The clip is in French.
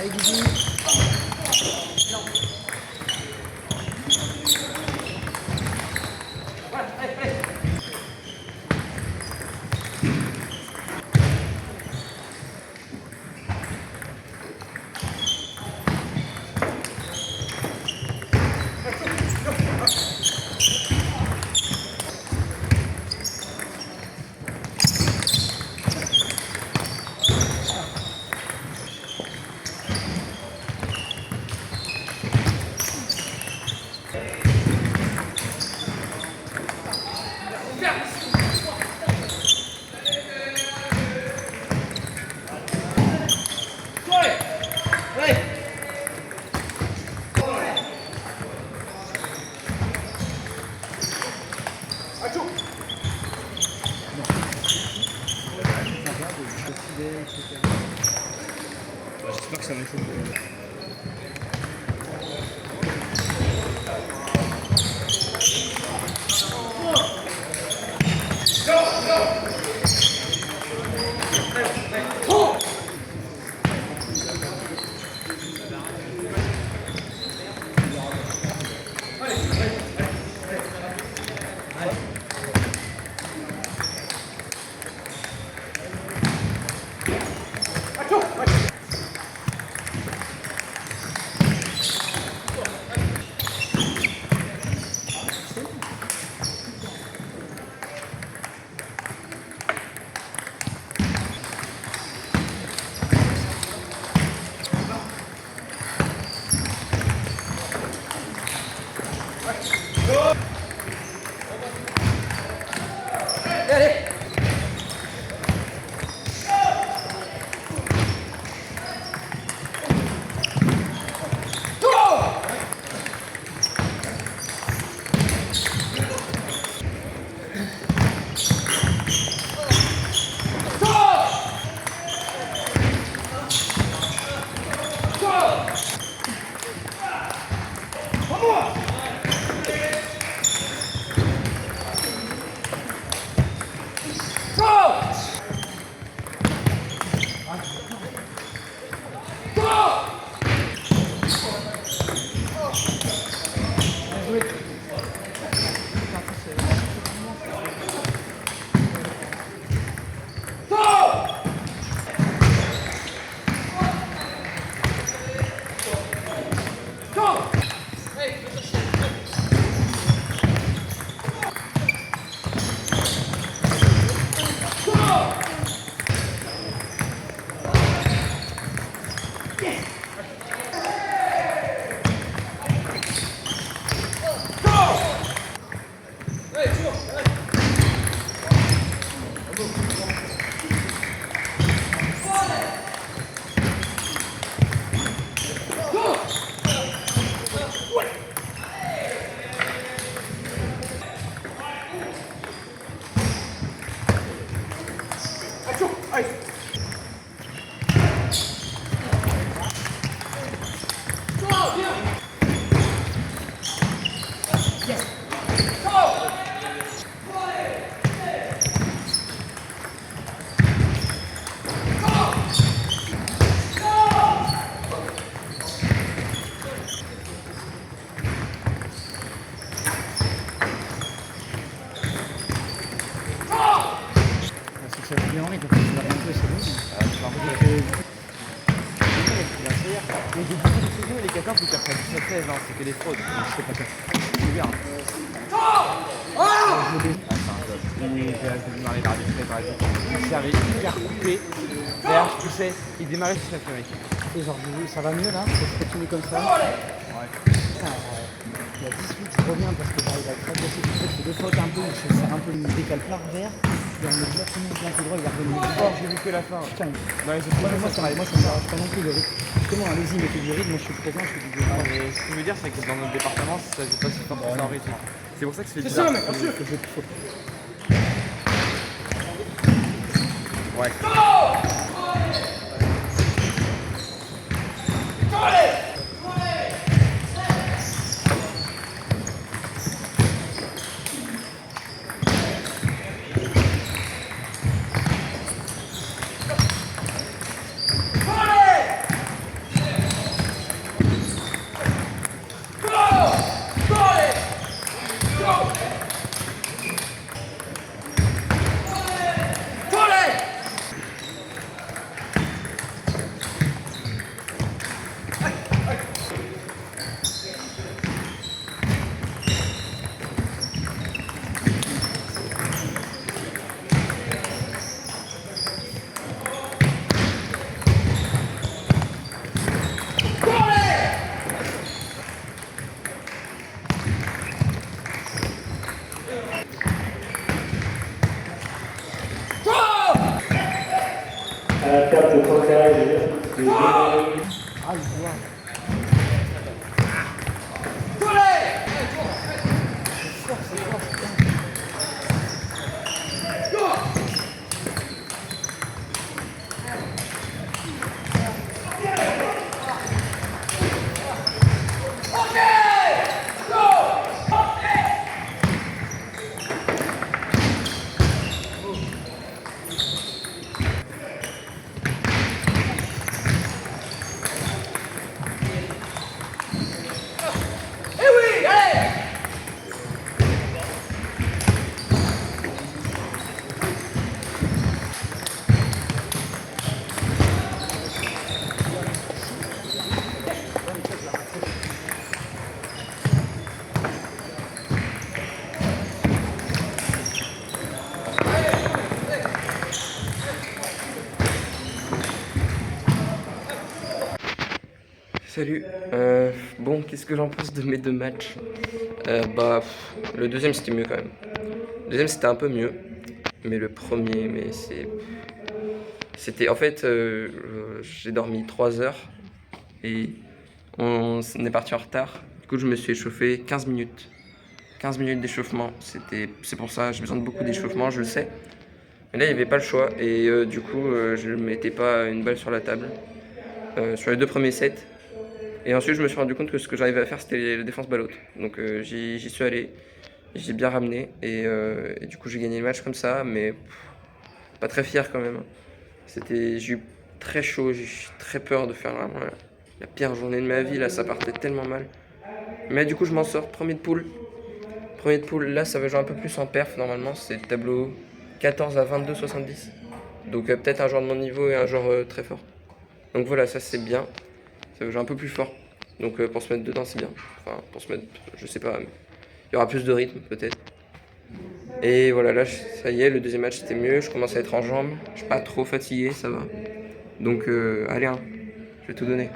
Allez, Guigui. J'espère que ça va chaud. Allez. Mais depuis le début de saison, les 14, faut qu'ils reprennent 17-16, hein, c'est que des fraudes. Donc, je sais pas ça. C'est bien. J'ai démarré par des traits, par exemple. Il s'est arrivé hyper coupé. D'ailleurs, je poussais, il démarrait sur cette mec. Et genre, ça va mieux là? Ça se continue comme ça? Ouais. Putain, il y a 18, je reviens parce que j'arrive à traverser tout ça. C'est deux fois un peu où je sers un peu, il me décale pas vers. Et on me dit, comment bien que droit, il va revenir. Oh, j'ai vu que la fin. Putain, Ouais, moi ça me dérange pas non plus le rythme. Justement, allez-y, mettez du rythme, moi je suis présent, je fais du Non, mais ce que je veux dire, c'est que dans notre département, ça joue pas si fort que ça en rythme. C'est pour ça que c'est C'est ça, bizarre. mec, bien sûr que je faut. Ouais. Salut. Bon, qu'est-ce que j'en pense de mes 2 matchs? Le deuxième c'était mieux quand même. Le deuxième c'était un peu mieux, mais le premier, c'était en fait, j'ai dormi 3 heures et on est parti en retard. Du coup, je me suis échauffé 15 minutes. 15 minutes d'échauffement. C'est pour ça, j'ai besoin de beaucoup d'échauffement, je le sais. Mais là, il n'y avait pas le choix et du coup, je ne mettais pas une balle sur la table sur les 2 premiers sets. Et ensuite, je me suis rendu compte que ce que j'arrivais à faire, c'était la défense balle haute. Donc, j'y suis allé, j'ai bien ramené et du coup, j'ai gagné le match comme ça, mais pas très fier quand même. J'ai eu très chaud, j'ai eu très peur de faire vraiment la pire journée de ma vie. Là, ça partait tellement mal. Mais du coup, je m'en sors, premier de poule. Premier de poule, là, ça va jouer un peu plus en perf. Normalement, c'est le tableau 14 à 22, 70. Donc, peut-être un joueur de mon niveau et un joueur très fort. Donc voilà, ça c'est bien. Ça va jouer un peu plus fort. Donc pour se mettre dedans, c'est bien. Enfin, pour se mettre, je sais pas, mais il y aura plus de rythme peut-être. Et voilà, là, ça y est, le deuxième match c'était mieux. Je commence à être en jambes. Je suis pas trop fatigué, ça va. Donc allez, hein, je vais tout donner.